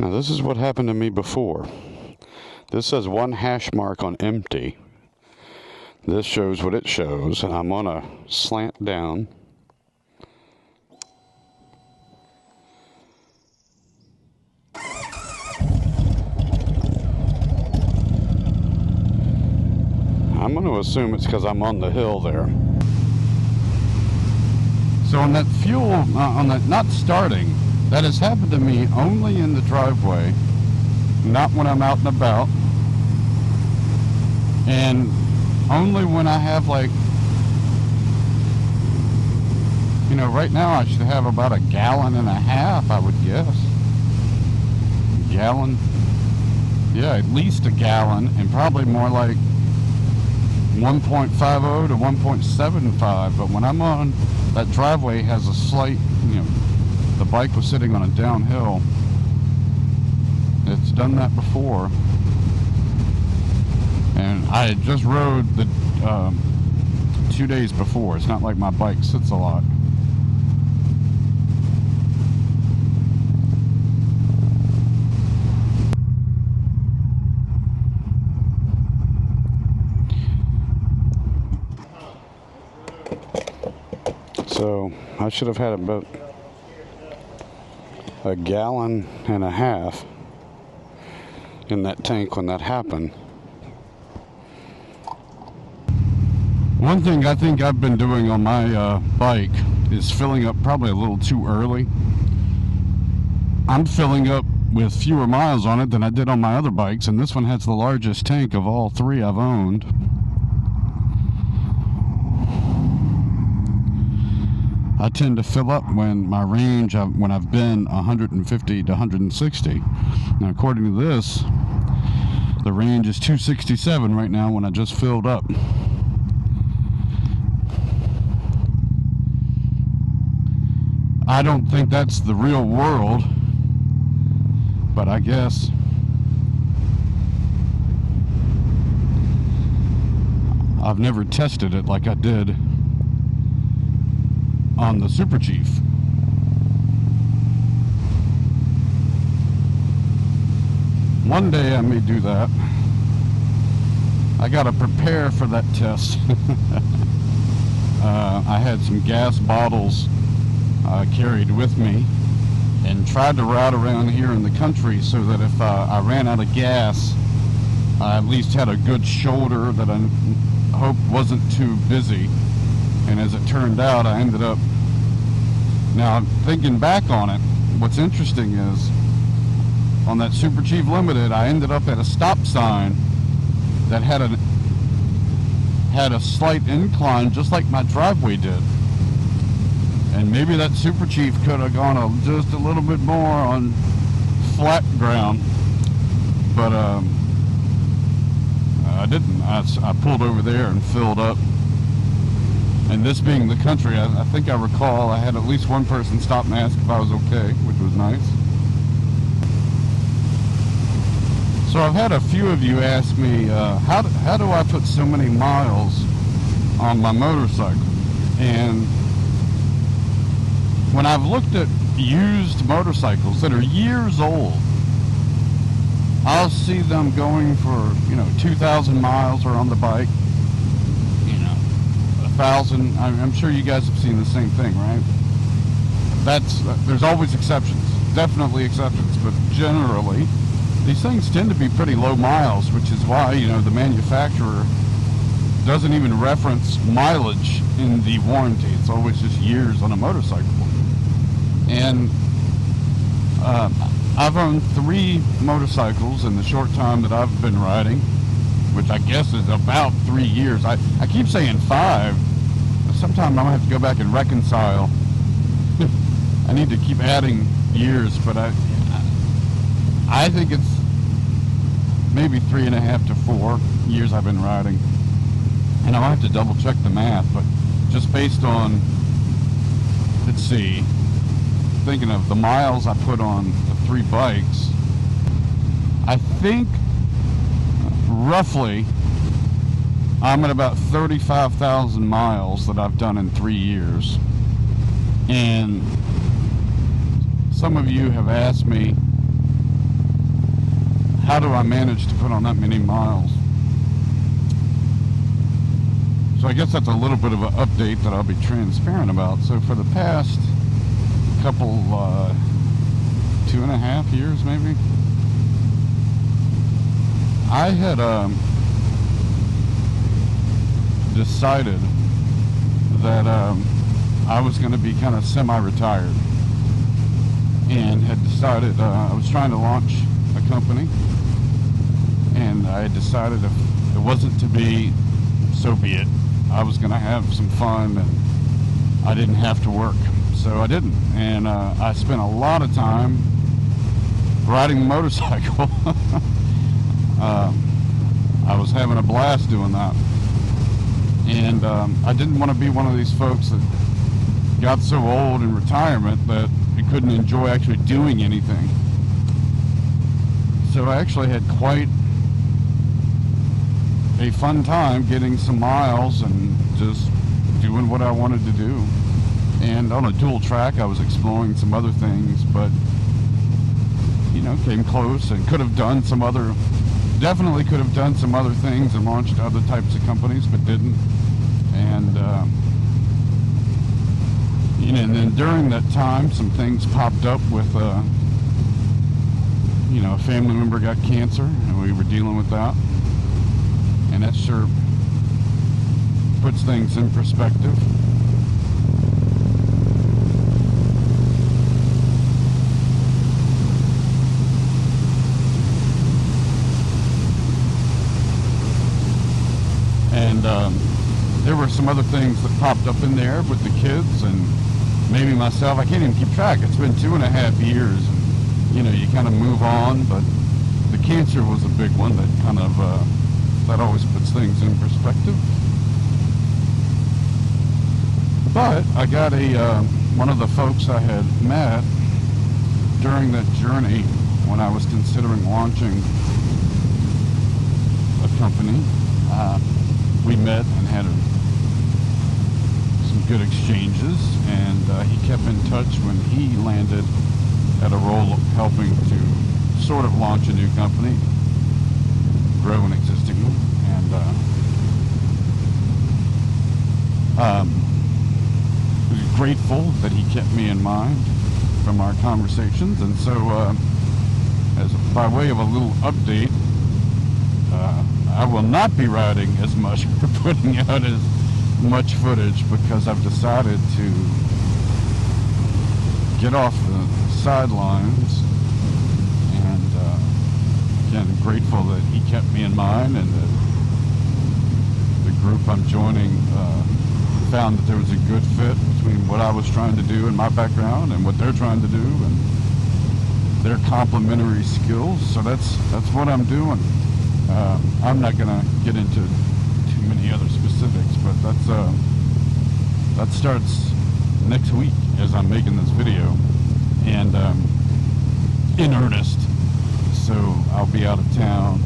Now this is what happened to me before. This says 1 hash mark on empty. This shows what it shows, and I'm on a slant down. I'm going to assume it's because I'm on the hill there. So on that fuel, on that not starting, that has happened to me only in the driveway, not when I'm out and about, and only when I have, like, you know, right now I should have about 1.5 gallons, I would guess. Gallon? Yeah, at least 1 gallon, and probably more like 1.50 to 1.75. But when I'm on that driveway, has a slight, you know, the bike was sitting on a downhill. It's done that before. And I had just rode the 2 days before. It's not like my bike sits a lot. So I should have had about 1.5 gallons in that tank when that happened. One thing I think I've been doing on my bike is filling up probably a little too early. I'm filling up with fewer miles on it than I did on my other bikes, and this one has the largest tank of all 3 I've owned. I tend to fill up when my range, when I've been 150 to 160. Now, according to this, the range is 267 right now when I just filled up. I don't think that's the real world, but I guess I've never tested it like I did on the Super Chief. One day I may do that. I gotta prepare for that test. I had some gas bottles carried with me and tried to ride around here in the country so that if I ran out of gas, I at least had a good shoulder that I hope wasn't too busy. And as it turned out, I ended up, now thinking back on it, what's interesting is on that Super Chief Limited, I ended up at a stop sign that had a slight incline just like my driveway did. And maybe that Super Chief could have gone just a little bit more on flat ground, but I didn't. I pulled over there and filled up. And this being the country, I think I recall I had at least one person stop and ask if I was okay, which was nice. So I've had a few of you ask me, how do I put so many miles on my motorcycle? And when I've looked at used motorcycles that are years old, I'll see them going for, 2,000 miles or on the bike, 1,000. I'm sure you guys have seen the same thing, right? There's always exceptions, definitely exceptions, but generally these things tend to be pretty low miles, which is why, the manufacturer doesn't even reference mileage in the warranty. It's always just years on a motorcycle. And I've owned 3 motorcycles in the short time that I've been riding, which I guess is about 3 years. I keep saying 5. Sometime I'm going to have to go back and reconcile. I need to keep adding years, but I think it's maybe 3.5 to 4 years I've been riding. And I'll have to double check the math, but just based on, let's see, thinking of the miles I put on the 3 bikes, I think roughly I'm at about 35,000 miles that I've done in 3 years. And some of you have asked me, how do I manage to put on that many miles? So I guess that's a little bit of an update that I'll be transparent about. So for the past couple, 2.5 years maybe, I had decided that I was going to be kind of semi-retired, and had decided I was trying to launch a company, and I had decided if it wasn't to be, so be it. I was going to have some fun, and I didn't have to work, so I didn't. And I spent a lot of time riding a motorcycle. I was having a blast doing that, and I didn't want to be one of these folks that got so old in retirement that you couldn't enjoy actually doing anything. So I actually had quite a fun time getting some miles and just doing what I wanted to do. And on a dual track, I was exploring some other things, but you know, came close and could have done some other, definitely could have done some other things and launched other types of companies, but didn't. And you know, and then during that time, some things popped up with you know, a family member got cancer, and we were dealing with that. And that sure puts things in perspective. And there were some other things that popped up in there with the kids and maybe myself. I can't even keep track. It's been 2.5 years. And, you know, you kind of move on, but the cancer was a big one that kind of that always puts things in perspective. But I got one of the folks I had met during that journey when I was considering launching a company. We met and had some good exchanges, and he kept in touch when he landed at a role of helping to sort of launch a new company, grow an existing one, and was grateful that he kept me in mind from our conversations. And so as by way of a little update, I will not be riding as much or putting out as much footage because I've decided to get off the sidelines. And again, grateful that he kept me in mind, and that the group I'm joining found that there was a good fit between what I was trying to do and my background and what they're trying to do and their complementary skills. So that's what I'm doing. I'm not going to get into too many other specifics, but that starts next week as I'm making this video, and in earnest. So I'll be out of town.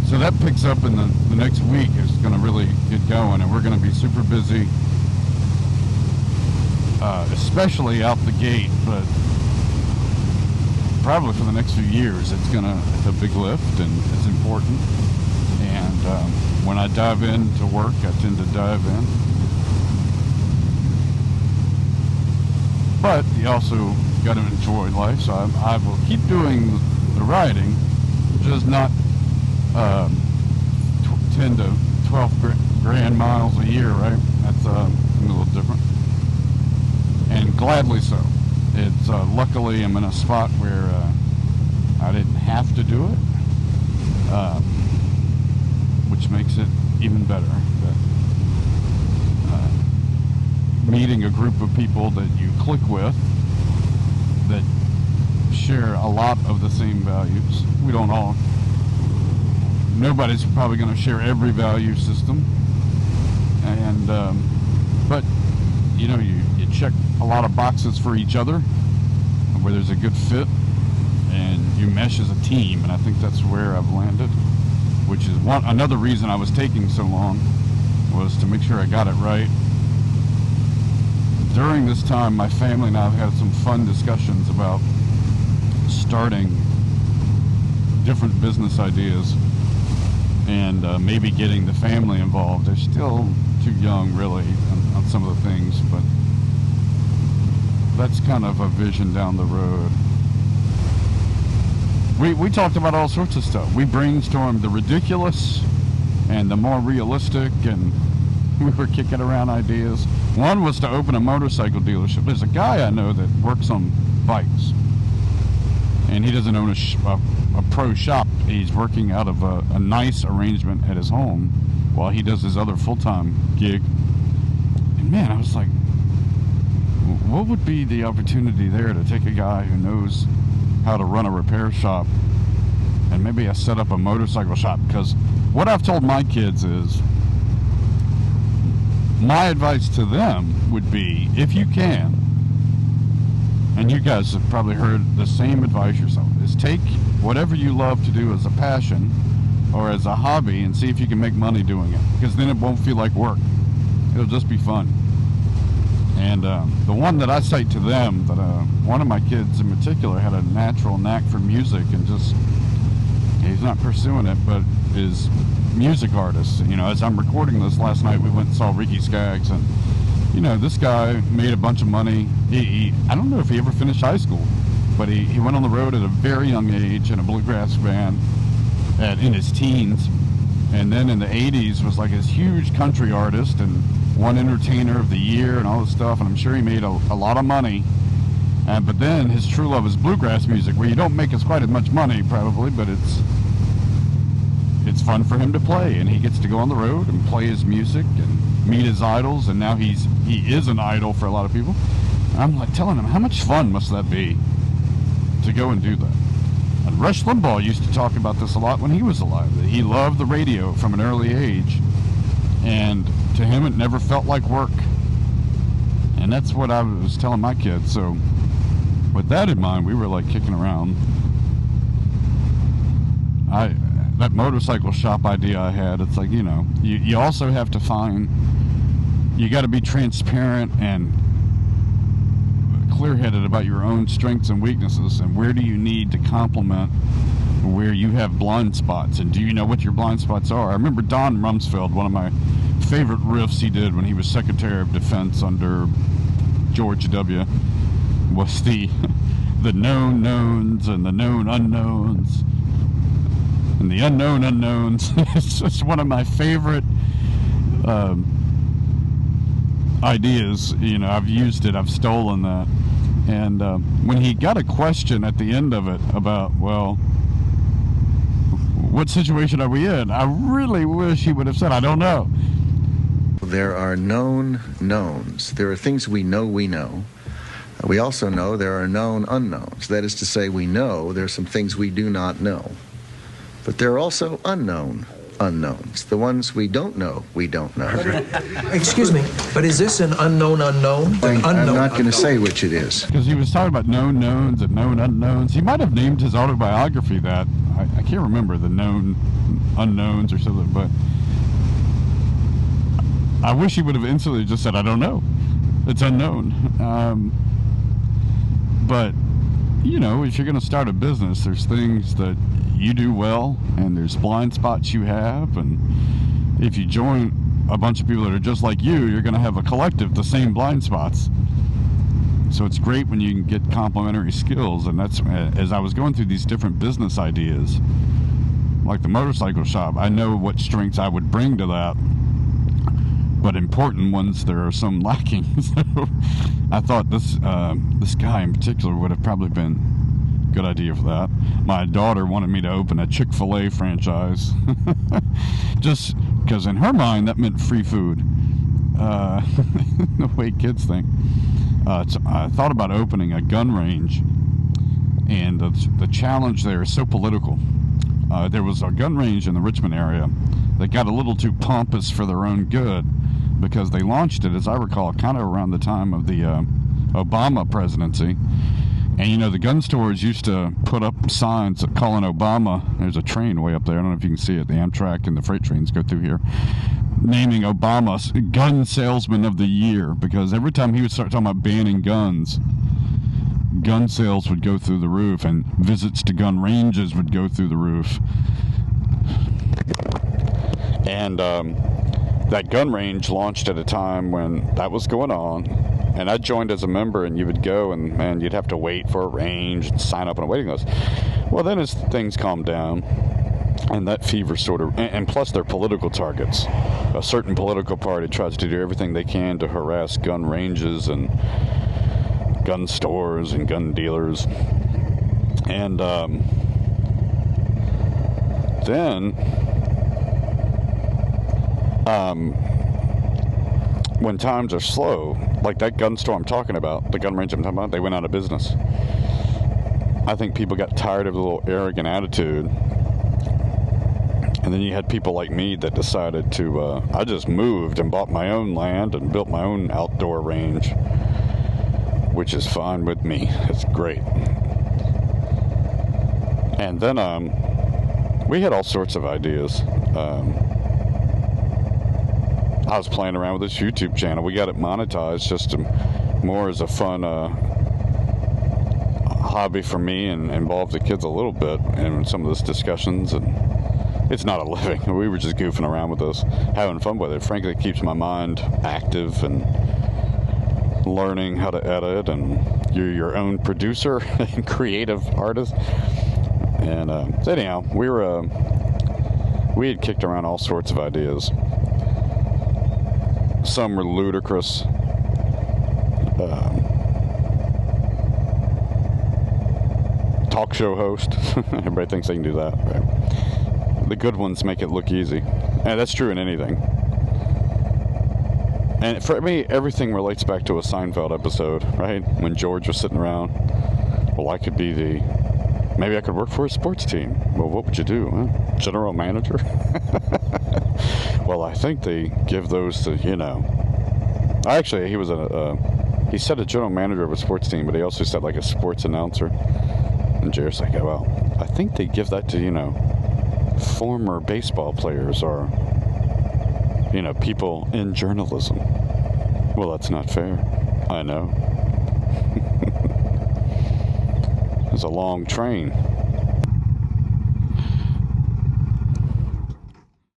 So that picks up in the next week. Is going to really get going, and we're going to be super busy, especially out the gate, but probably for the next few years. It's a big lift, and it's important. And when I dive into work, I tend to dive in. But you also got to enjoy life, so I will keep doing the riding, just not 10 to 12 grand miles a year, right? That's a little different, and gladly so. It's luckily I'm in a spot where I didn't have to do it, which makes it even better. Meeting a group of people that you click with that share a lot of the same values. We don't all, nobody's probably going to share every value system, and but you know, you check a lot of boxes for each other where there's a good fit, and you mesh as a team. And I think that's where I've landed, which is another reason I was taking so long, was to make sure I got it right. During this time, my family and I have had some fun discussions about starting different business ideas, and maybe getting the family involved. They're still too young, really, on some of the things, but that's kind of a vision down the road. We talked about all sorts of stuff. We brainstormed the ridiculous and the more realistic, and we were kicking around ideas. One was to open a motorcycle dealership. There's a guy I know that works on bikes, and he doesn't own a pro shop. He's working out of a nice arrangement at his home while he does his other full-time gig. And man, I was like, what would be the opportunity there to take a guy who knows how to run a repair shop and maybe set up a motorcycle shop? Because what I've told my kids is, my advice to them would be, if you can, and you guys have probably heard the same advice yourself, is take whatever you love to do as a passion or as a hobby and see if you can make money doing it, because then it won't feel like work. It'll just be fun. And the one that I cite to them, that one of my kids in particular had a natural knack for music, and just, he's not pursuing it, but is music artist. You know, as I'm recording this last night, we went and saw Ricky Skaggs, and you know, this guy made a bunch of money. I don't know if he ever finished high school, but he went on the road at a very young age in a bluegrass band in his teens, and then in the 80s was like this huge country artist and won Entertainer of the Year and all this stuff, and I'm sure he made a lot of money. But then his true love is bluegrass music, where you don't make quite as much money probably, but it's fun for him to play, and he gets to go on the road and play his music and meet his idols, and now he is an idol for a lot of people. And I'm like telling him, how much fun must that be to go and do that? And Rush Limbaugh used to talk about this a lot when he was alive. That he loved the radio from an early age, and to him it never felt like work. And that's what I was telling my kids. So with that in mind, we were like kicking around. That motorcycle shop idea I had, it's like, you know, you also have to find, you got to be transparent and clear-headed about your own strengths and weaknesses, and where do you need to complement where you have blind spots, and do you know what your blind spots are? I remember Don Rumsfeld, one of my favorite riffs he did when he was Secretary of Defense under George W. was the known knowns and the known unknowns. And the unknown unknowns. It's just one of my favorite ideas. You know, I've used it, I've stolen that. And when he got a question at the end of it about, well, what situation are we in? I really wish he would have said, I don't know. There are known knowns. There are things we know we know. We also know there are known unknowns. That is to say, we know there are some things we do not know. But there are also unknown unknowns. The ones we don't know, we don't know. Excuse me, but is this an unknown unknown? I'm not going to say which it is. Because he was talking about known knowns and known unknowns. He might have named his autobiography that. I can't remember, the known unknowns or something, but I wish he would have instantly just said, I don't know. It's unknown. But, you know, if you're going to start a business, there's things that you do well, and there's blind spots you have, and if you join a bunch of people that are just like you're going to have a collective, the same blind spots. So it's great when you can get complementary skills, and that's, as I was going through these different business ideas, like the motorcycle shop, I know what strengths I would bring to that, but important ones, there are some lacking. So I thought this guy in particular would have probably been good idea for that. My daughter wanted me to open a Chick-fil-A franchise just because in her mind that meant free food, the way kids think. I thought about opening a gun range, and the challenge there is so political. There was a gun range in the Richmond area that got a little too pompous for their own good, because they launched it, as I recall, kind of around the time of the Obama presidency. And, you know, the gun stores used to put up signs calling Obama, there's a train way up there, I don't know if you can see it, the Amtrak and the freight trains go through here, naming Obama Gun Salesman of the Year, because every time he would start talking about banning guns, gun sales would go through the roof, and visits to gun ranges would go through the roof. And that gun range launched at a time when that was going on. And I joined as a member, and you would go, and man, you'd have to wait for a range and sign up on a waiting list. Well, then as things calmed down, and that fever sort of, and plus their political targets. A certain political party tries to do everything they can to harass gun ranges and gun stores and gun dealers. And then when times are slow, like that gun store I'm talking about, the gun range I'm talking about, they went out of business. I think people got tired of the little arrogant attitude. And then you had people like me that decided to, I just moved and bought my own land and built my own outdoor range, which is fine with me. It's great. And then we had all sorts of ideas. I was playing around with this YouTube channel. We got it monetized just more as a fun hobby for me, and involved the kids a little bit in some of those discussions. And it's not a living. We were just goofing around with this, having fun with it. Frankly, it keeps my mind active and learning how to edit, and you're your own producer and creative artist. And so anyhow, we had kicked around all sorts of ideas. Some were ludicrous. Talk show host. Everybody thinks they can do that, right? The good ones make it look easy. And that's true in anything. And for me, everything relates back to a Seinfeld episode, right? When George was sitting around. Well, I could be maybe I could work for a sports team. Well, what would you do? Huh? General manager? Well, I think they give those to, Actually, he was he said a general manager of a sports team, but he also said like a sports announcer. And Jared's like, well, I think they give that to, former baseball players or, people in journalism. Well, that's not fair. I know. It's a long train.